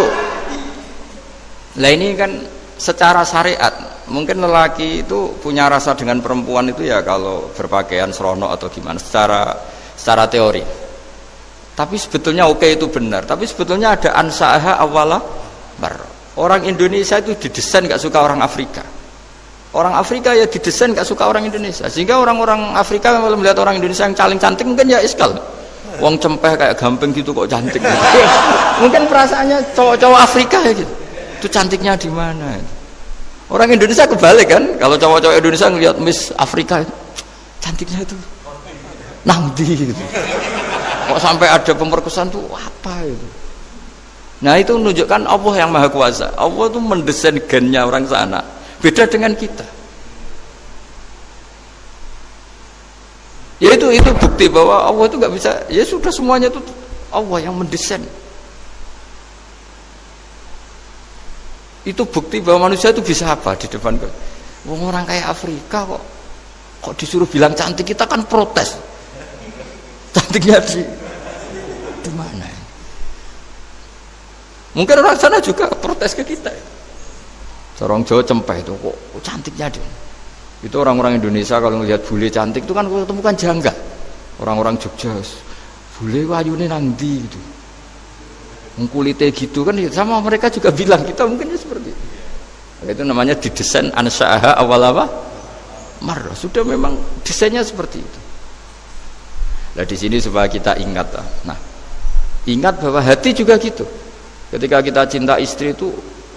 lah ini kan secara syariat mungkin lelaki itu punya rasa dengan perempuan itu ya kalau berpakaian serono atau gimana secara teori. Tapi sebetulnya oke itu benar. Tapi sebetulnya ada ansaha awala bar. Orang Indonesia itu didesain gak suka orang Afrika. Orang Afrika ya didesain gak suka orang Indonesia. Sehingga orang-orang Afrika kalau melihat orang Indonesia yang paling cantik mungkin ya iskal. Wong cempeh kayak gamping gitu kok cantik. Mungkin perasaannya cowok-cowok Afrika ya gitu. Itu cantiknya di mana? Orang Indonesia kebalik kan? Kalau cowok-cowok Indonesia ngelihat Miss Afrika itu cantiknya itu nangdi gitu. Kok sampai ada pemerkosaan tuh apa itu? Nah itu menunjukkan Allah yang Maha Kuasa. Allah tuh mendesain gennya orang sana. Beda dengan kita. Ya itu bukti bahwa Allah itu nggak bisa. Ya sudah semuanya itu Allah yang mendesain. Itu bukti bahwa manusia itu bisa apa di depan orang kayak Afrika kok disuruh bilang cantik, kita kan protes. Cantiknya di mana? Mungkin orang sana juga protes ke kita. Orang Jawa cempeh itu kok cantiknya dia. Itu orang-orang Indonesia kalau melihat bule cantik itu kan ketemu kan janggal. Orang-orang Jogja, bule wayune nang ndi gitu. Kulitnya gitu kan ya, sama mereka juga bilang kita mungkin seperti itu. Itu namanya didesain ansaaha awal apa? Marrah. Sudah memang desainnya seperti itu. Nah di sini supaya kita ingat. Nah, ingat bahwa hati juga gitu. Ketika kita cinta istri itu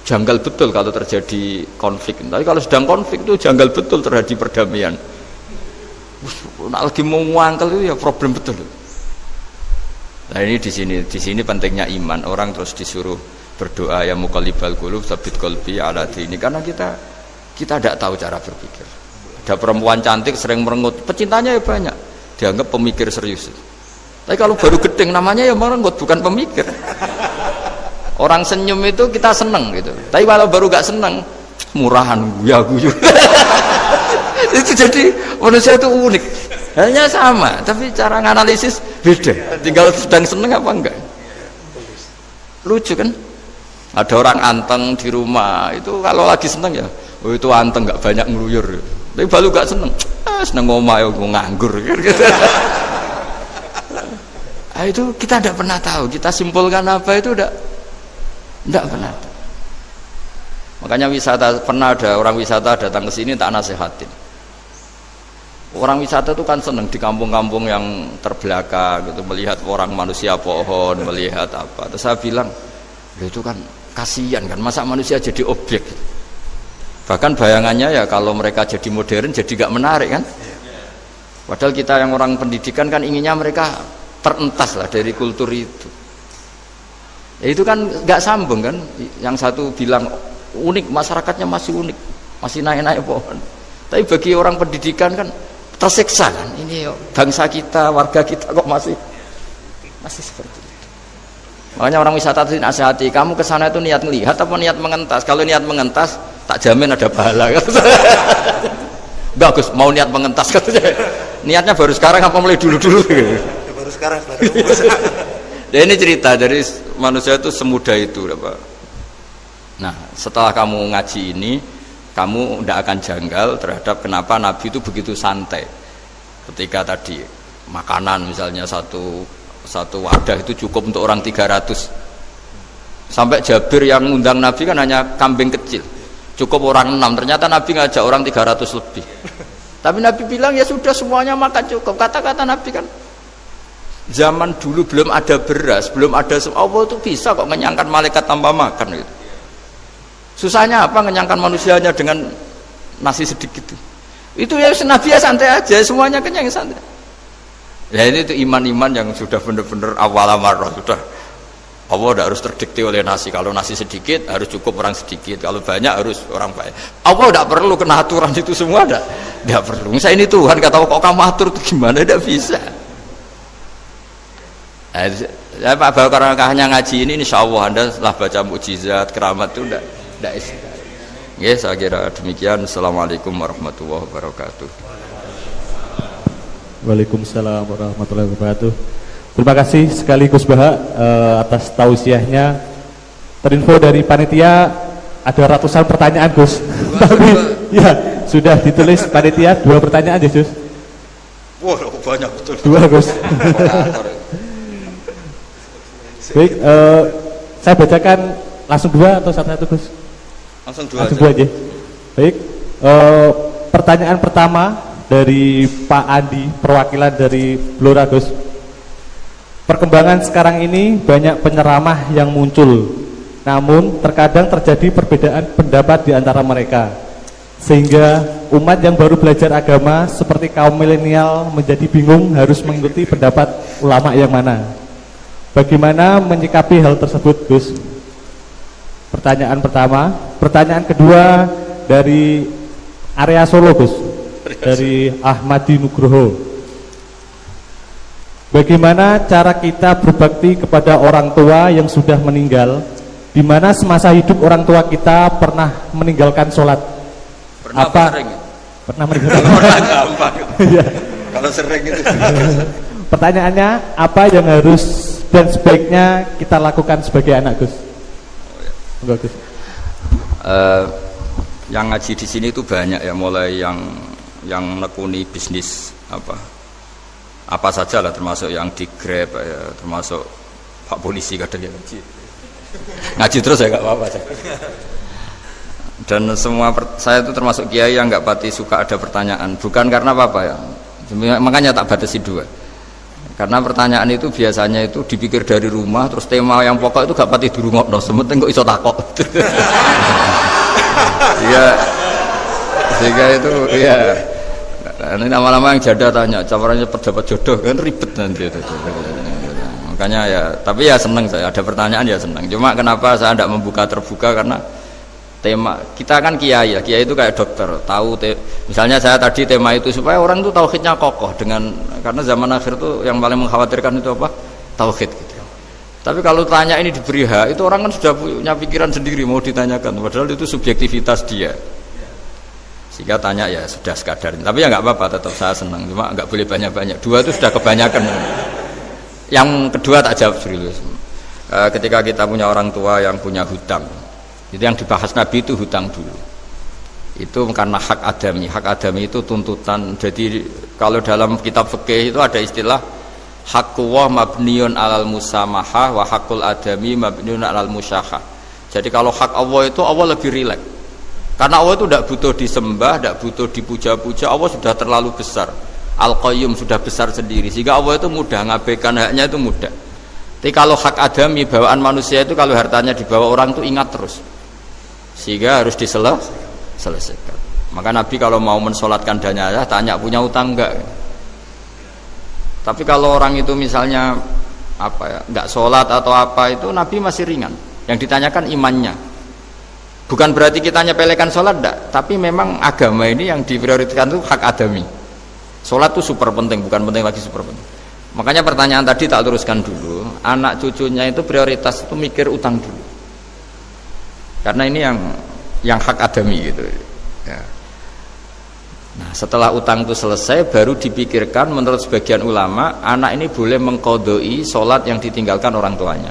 janggal betul kalau terjadi konflik. Tapi kalau sedang konflik itu janggal betul terjadi perdamaian. Nak lagi mau ngangkel itu ya problem betul. Nah ini di sini pentingnya iman. Orang terus disuruh berdoa ya muqallibal qulub tsabbit qalbi ala dini, karena kita Kita tidak tahu cara berpikir. Ada perempuan cantik sering merengut, pecintanya ya banyak, dianggap pemikir serius. Tapi kalau baru gedeng namanya ya merengut, bukan pemikir. Orang senyum itu kita seneng gitu. Tapi kalau baru gak seneng, murahan guyu. Itu jadi manusia itu unik. Hanya sama, tapi cara nganalisis beda. Tinggal sedang seneng apa enggak. Lucu kan? Ada orang anteng di rumah itu kalau lagi seneng ya, oh itu anteng nggak banyak ngeluyur. Tapi baru gak seneng, seneng ngomah ya nganggur. Nah, itu kita tidak pernah tahu. Kita simpulkan apa itu tidak pernah tahu. Makanya wisata, pernah ada orang wisata datang ke sini tak nasihatin. Orang wisata itu kan seneng di kampung-kampung yang terbelakang gitu, melihat orang manusia pohon, melihat apa. Terus saya bilang, itu kan kasihan kan, masa manusia jadi objek. Bahkan bayangannya ya kalau mereka jadi modern jadi gak menarik kan. Padahal kita yang orang pendidikan kan inginnya mereka terentas lah dari kultur itu. Ya itu kan gak sambung kan. Yang satu bilang unik, masyarakatnya masih unik, masih naik-naik pohon. Tapi bagi orang pendidikan kan tersiksa kan, ini bangsa kita, warga kita kok masih seperti itu. Makanya orang wisata itu nasihati, kamu ke sana itu niat melihat apa niat mengentas? Kalau niat mengentas, tak jamin ada pahala. Bagus, mau niat mengentas katanya. Niatnya baru sekarang apa mulai dulu-dulu? Baru sekarang. Ya ini cerita dari manusia itu semudah itu, Pak. Nah, setelah kamu ngaji ini, kamu tidak akan janggal terhadap kenapa Nabi itu begitu santai. Ketika tadi makanan misalnya satu wadah itu cukup untuk orang 300. Sampai Jabir yang ngundang Nabi kan hanya kambing kecil, cukup orang 6. Ternyata Nabi ngajak orang 300 lebih. Tapi Nabi bilang ya sudah semuanya makan cukup. Kata-kata Nabi kan, zaman dulu belum ada beras, belum ada Allah itu bisa kok mengenyangkan malaikat tanpa makan gitu. Susahnya apa ngenyangkan manusianya dengan nasi sedikit itu ya Nabi ya santai aja, semuanya kenyang santai. Ya ini itu iman-iman yang sudah benar-benar awal amarah, sudah Allah tidak harus terdikte oleh nasi. Kalau nasi sedikit harus cukup orang sedikit, kalau banyak harus orang banyak. Allah tidak perlu kena aturan itu semua, tidak perlu. Saya ini Tuhan kata kok kamu atur itu gimana, tidak bisa. Ya Pak Bakar hanya ngaji ini insya Allah Anda setelah baca mukjizat keramat itu tidak istilah. Ya saya kira demikian. Assalamualaikum warahmatullahi wabarakatuh. Waalaikumsalam warahmatullahi wabarakatuh. Terima kasih sekali Gus Baha atas tausiahnya. Terinfo dari panitia ada ratusan pertanyaan Gus. Tapi ya sudah ditulis panitia 2 pertanyaan ya Gus. Wah banyak betul. 2 Gus. Baik, saya bacakan langsung 2 atau satu Gus? Langsung 2 aja. Baik, pertanyaan pertama dari Pak Andi, perwakilan dari Blora Gus. Perkembangan sekarang ini banyak penceramah yang muncul, namun terkadang terjadi perbedaan pendapat di antara mereka, sehingga umat yang baru belajar agama seperti kaum milenial menjadi bingung harus mengikuti pendapat ulama yang mana. Bagaimana menyikapi hal tersebut Gus? Pertanyaan pertama. Pertanyaan kedua dari area Solo Gus, dari Ahmadi Nugroho. Bagaimana cara kita berbakti kepada orang tua yang sudah meninggal, di mana semasa hidup orang tua kita pernah meninggalkan sholat? Pernah meninggalkan sholat? Kalau sering itu. Pertanyaannya, apa yang harus dan sebaiknya kita lakukan sebagai anak Gus? Enggak Gus. Yang ngaji di sini itu banyak ya, mulai yang nekuni bisnis apa saja lah, termasuk yang di Grab ya, termasuk Pak Polisi kadang yang ngaji terus ya nggak apa-apa. Dan semua saya itu termasuk kiai yang nggak pati suka ada pertanyaan, bukan karena apa-apa ya, makanya tak batasi 2. Karena pertanyaan itu biasanya itu dipikir dari rumah, terus tema yang pokok itu gak pati dirungokno, sementing kok iso takok. Iya. Sehingga itu ya. Ini nama-nama yang janda tanya, caranya pejabat jodoh kan ribet nanti itu. Makanya ya, tapi ya senang saya ada pertanyaan ya senang. Cuma kenapa saya tidak membuka terbuka, karena tema kita kan kiai ya, kiai itu kayak dokter, tahu misalnya saya tadi tema itu supaya orang itu tauhidnya kokoh karena zaman akhir tuh yang paling mengkhawatirkan itu apa? Tauhid gitu. Tapi kalau tanya ini diberi hak, itu orang kan sudah punya pikiran sendiri mau ditanyakan, padahal itu subjektivitas dia. Sehingga tanya ya sudah sekadar. Tapi ya nggak apa-apa, tetap saya senang, cuma nggak boleh banyak-banyak. 2 itu sudah kebanyakan. Yang kedua tak jawab serius. Ketika kita punya orang tua yang punya hutang, itu yang dibahas Nabi itu hutang dulu. Itu karena hak adami itu tuntutan. Jadi kalau dalam kitab fikih itu ada istilah haqqullah mabniun alal musamahah wa haqqul adami mabniun alal musyahah. Jadi kalau hak Allah itu Allah lebih rileks. Karena Allah itu tidak butuh disembah, tidak butuh dipuja-puja. Allah sudah terlalu besar. Al-Qayyum sudah besar sendiri. Sehingga Allah itu mudah ngabaikan haknya itu mudah. Tapi kalau hak adami bawaan manusia itu kalau hartanya dibawa orang itu ingat terus. Sehingga harus diselesaikan. Maka Nabi kalau mau mensolatkan jenazah tanya punya utang enggak. Tapi kalau orang itu misalnya enggak sholat atau apa itu Nabi masih ringan. Yang ditanyakan imannya. Bukan berarti kita nyepelekan sholat enggak, tapi memang agama ini yang diprioritaskan itu hak adami. Sholat itu super penting, bukan penting lagi super penting. Makanya pertanyaan tadi tak teruskan dulu. Anak cucunya itu prioritas itu mikir utang dulu. Karena ini yang hak adami gitu ya. Nah setelah utang itu selesai baru dipikirkan menurut sebagian ulama anak ini boleh mengkodoi sholat yang ditinggalkan orang tuanya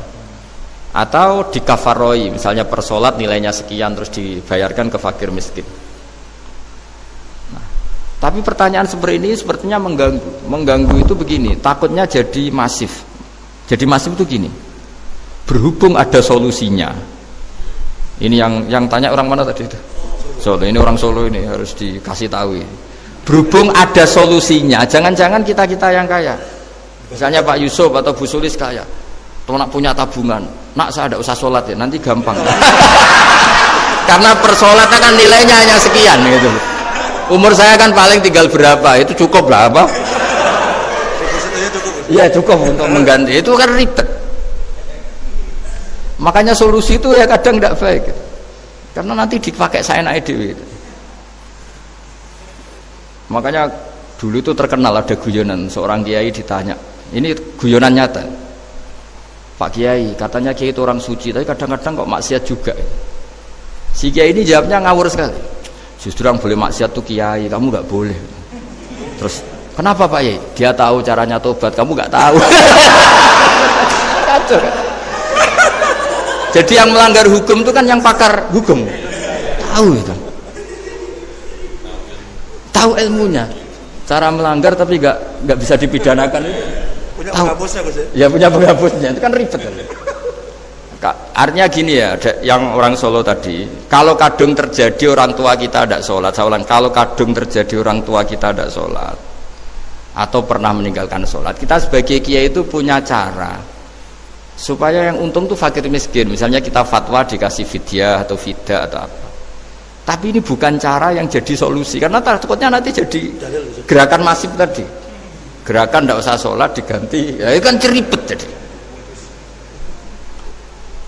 atau dikafaroi, misalnya per sholat nilainya sekian terus dibayarkan ke fakir miskin. Nah, tapi pertanyaan seperti ini sepertinya mengganggu itu begini, takutnya jadi masif itu gini, berhubung ada solusinya. Ini yang tanya orang mana tadi itu? Solo, ini orang Solo ini harus dikasih tahu. Berhubung ada solusinya, jangan-jangan kita yang kaya. Misalnya Pak Yusuf atau Bu Sulis kaya, tuh nak punya tabungan, nak saya ada usah sholat ya, nanti gampang. Karena per sholatnya kan nilainya hanya sekian gitu. Umur saya kan paling tinggal berapa, itu cukup lah apa? Iya cukup untuk mengganti, itu kan ribet. Makanya solusi itu ya kadang tidak baik gitu. Karena nanti dipakai saya naik dewi gitu. Makanya dulu itu terkenal ada guyonan, seorang kiai ditanya, ini guyonan nyata, Pak Kiai katanya Kiai itu orang suci tapi kadang-kadang kok maksiat juga. Si Kiai ini jawabnya ngawur sekali, justru yang boleh maksiat tuh Kiai, kamu nggak boleh. Terus kenapa Pak Kiai? Dia tahu caranya tobat, kamu nggak tahu. Kacau kan? Jadi yang melanggar hukum itu kan yang pakar hukum, tahu itu, tahu ilmunya, cara melanggar tapi nggak bisa dipidanakan. Punya penghapusnya Gus ya? Ya punya penghapusnya, itu kan ribet. Artinya gini ya, yang orang Solo tadi, kalau kadung terjadi orang tua kita tidak sholat, saya ulang, kalau kadung terjadi orang tua kita tidak sholat atau pernah meninggalkan sholat, kita sebagai kiai itu punya cara supaya yang untung tuh fakir miskin. Misalnya kita fatwa dikasih fidyah atau fida atau apa, tapi ini bukan cara yang jadi solusi, karena takutnya nanti jadi gerakan masif tadi, gerakan tidak usah sholat diganti, ya itu kan ceribet jadi.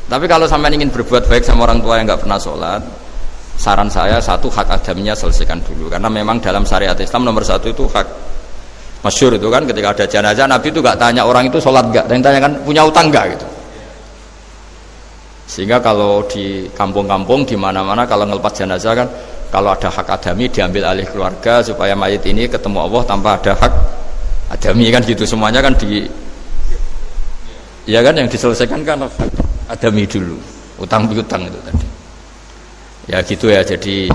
Tapi kalau sampai ingin berbuat baik sama orang tua yang nggak pernah sholat, saran saya satu, hak adaminya selesaikan dulu, karena memang dalam syariat Islam nomor 1 itu hak. Masyhur itu kan ketika ada jenazah Nabi itu gak tanya orang itu sholat gak, dan tanya kan punya utang gak gitu. Sehingga kalau di kampung-kampung di mana-mana kalau ngelepas jenazah kan kalau ada hak adami diambil alih keluarga supaya mayit ini ketemu Allah tanpa ada hak adami kan gitu, semuanya kan ya kan yang diselesaikan kan adami dulu, utang piutang itu tadi. Ya gitu ya, jadi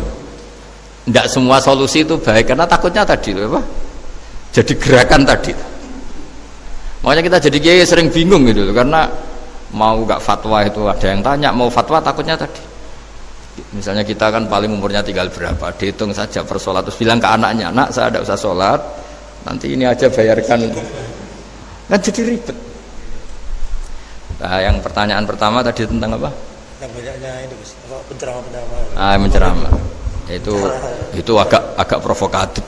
tidak semua solusi itu baik karena takutnya tadi apa? Jadi gerakan tadi. Makanya kita jadi kiai sering bingung gitu loh, karena mau gak fatwa itu ada yang tanya, mau fatwa takutnya tadi. Misalnya kita kan paling umurnya tinggal berapa, dihitung saja per sholat, terus bilang ke anaknya, nak saya tidak usah sholat, nanti ini aja bayarkan. Kan jadi ribet. Nah, yang pertanyaan pertama tadi tentang apa? Yang banyaknya itu penceramah. Menceramah. Itu agak provokatif.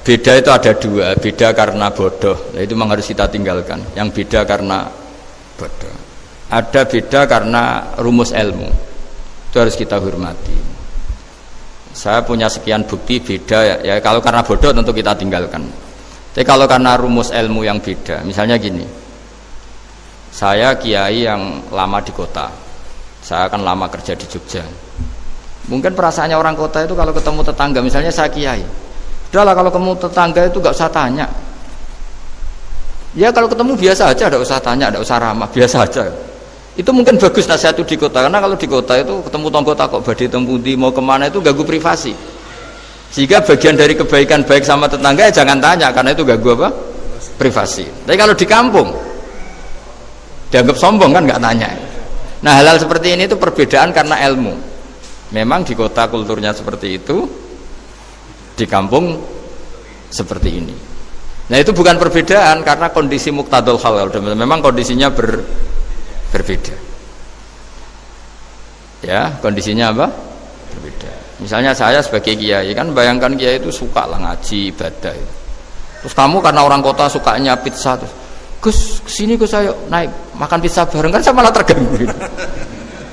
Beda itu ada 2, beda karena bodoh, nah, itu memang harus kita tinggalkan. Yang beda karena bodoh, ada beda karena rumus ilmu. Itu harus kita hormati. Saya punya sekian bukti beda ya kalau karena bodoh tentu kita tinggalkan. Tapi kalau karena rumus ilmu yang beda, misalnya gini. Saya kiai yang lama di kota. Saya kan lama kerja di Jogja. Mungkin perasaannya orang kota itu kalau ketemu tetangga, misalnya saya kiai. Udahlah kalau ketemu tetangga itu gak usah tanya. Ya kalau ketemu biasa aja, tidak usah tanya, tidak usah ramah, biasa aja. Itu mungkin bagus nasihat itu di kota, karena kalau di kota itu ketemu tonggo takok badhe tempundi mau kemana itu ganggu privasi. Sehingga bagian dari kebaikan baik sama tetangga ya jangan tanya, karena itu ganggu apa? Privasi. Tapi kalau di kampung dianggap sombong kan nggak tanya. Nah hal-hal seperti ini itu perbedaan karena ilmu. Memang di kota kulturnya seperti itu, di kampung seperti ini. Nah itu bukan perbedaan karena kondisi muqtadul hal. Memang kondisinya berbeda. Ya kondisinya apa? Berbeda. Misalnya saya sebagai kiai kan bayangkan kiai itu suka lah ngaji ibadah. Terus kamu karena orang kota sukanya pizza terus Gus kesini Gus ayo naik makan pizza bareng kan saya malah terganggu.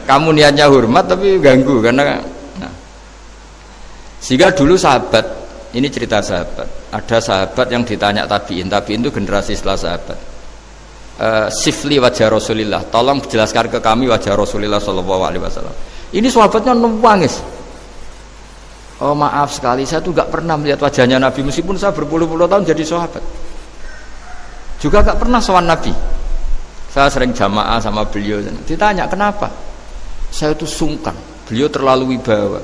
Kamu niatnya hormat tapi ganggu karena nah. Sehingga dulu sahabat, ini cerita sahabat, ada sahabat yang ditanya tabiin itu generasi setelah sahabat. Sifli wajah Rasulillah, tolong jelaskan ke kami wajah Rasulillah sallallahu alaihi wasallam. Ini sahabatnya nangis. Oh maaf sekali saya tuh gak pernah melihat wajahnya Nabi meskipun saya berpuluh-puluh tahun jadi sahabat. Juga gak pernah sowan Nabi. Saya sering jamaah sama beliau. Ditanya kenapa? Saya itu sungkan. Beliau terlalu wibawa.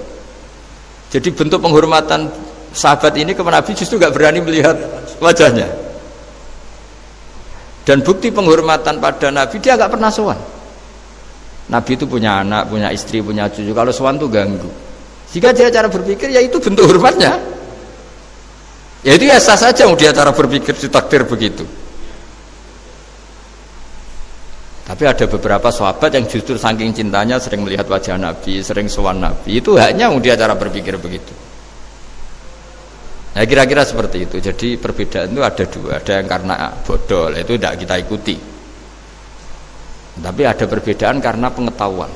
Jadi bentuk penghormatan sahabat ini kepada Nabi justru gak berani melihat wajahnya. Dan bukti penghormatan pada Nabi dia gak pernah sowan. Nabi itu punya anak, punya istri, punya cucu. Kalau sowan tuh ganggu. Jika dia cara berpikir ya itu bentuk hormatnya. Ya itu ya sah saja dia cara berpikir ditakdir begitu. Tapi ada beberapa sahabat yang justru saking cintanya sering melihat wajah Nabi, sering sowan Nabi. Itu haknya dia cara berpikir begitu. Nah kira-kira seperti itu. Jadi perbedaan itu ada dua. Ada yang karena bodoh, itu tidak kita ikuti. Tapi ada perbedaan karena pengetahuan.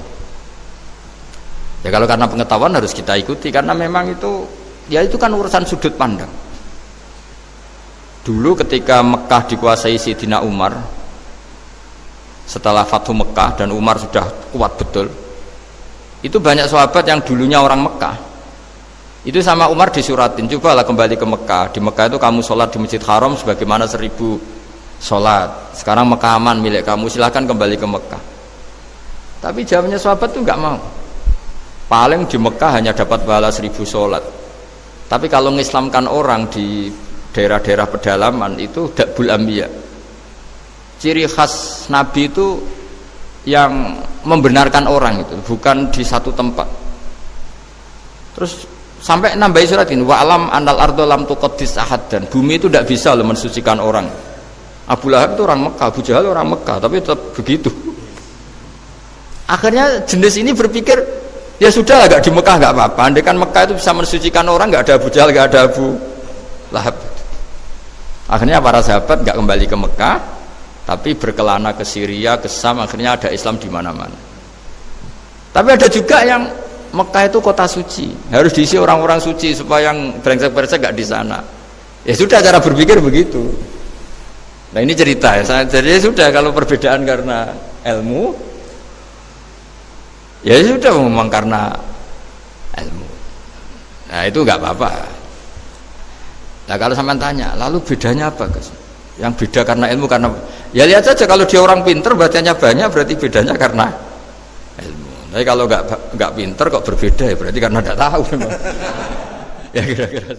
Ya kalau karena pengetahuan harus kita ikuti. Karena memang itu, ya itu kan urusan sudut pandang. Dulu ketika Mekah dikuasai Sayyidina Umar, setelah Fathu Mekah dan Umar sudah kuat betul, itu banyak sahabat yang dulunya orang Mekah itu sama Umar disuratin, cobalah kembali ke Mekah. Di Mekah itu kamu sholat di Masjid Haram sebagaimana 1000 sholat. Sekarang Mekah aman milik kamu, silahkan kembali ke Mekah. Tapi jawabnya sahabat tuh nggak mau. Paling di Mekah hanya dapat pahala 1000 sholat. Tapi kalau mengislamkan orang di daerah-daerah pedalaman itu dakbul anbiya. Ciri khas Nabi itu yang membenarkan orang itu, bukan di satu tempat. Terus sampai nambahi surat ini, wa alam anal ardo lam tuqaddis ahad, dan bumi itu tidak bisa loh mensucikan orang. Abu Lahab itu orang Mekah, Abu Jahal orang Mekah, tapi tetap begitu. Akhirnya jenis ini berpikir, ya sudah agak di Mekah nggak apa-apa. Andai kan Mekah itu bisa mensucikan orang, nggak ada Abu Jahal, nggak ada Abu Lahab. Akhirnya para sahabat nggak kembali ke Mekah, tapi berkelana ke Syria, ke Sam, akhirnya ada Islam di mana-mana. Tapi ada juga yang Mekah itu kota suci, harus diisi orang-orang suci supaya yang brengsek-brengsek gak di sana. Ya sudah cara berpikir begitu. Nah ini cerita ya. Jadi sudah kalau perbedaan karena ilmu, ya sudah memang karena ilmu. Nah itu nggak apa-apa. Nah kalau sampean tanya, lalu bedanya apa guys? Yang beda karena ilmu karena ya lihat saja kalau dia orang pinter bacanya banyak berarti bedanya karena ilmu. Tapi kalau nggak pinter kok berbeda ya berarti karena tidak tahu memang. Ya kira-kira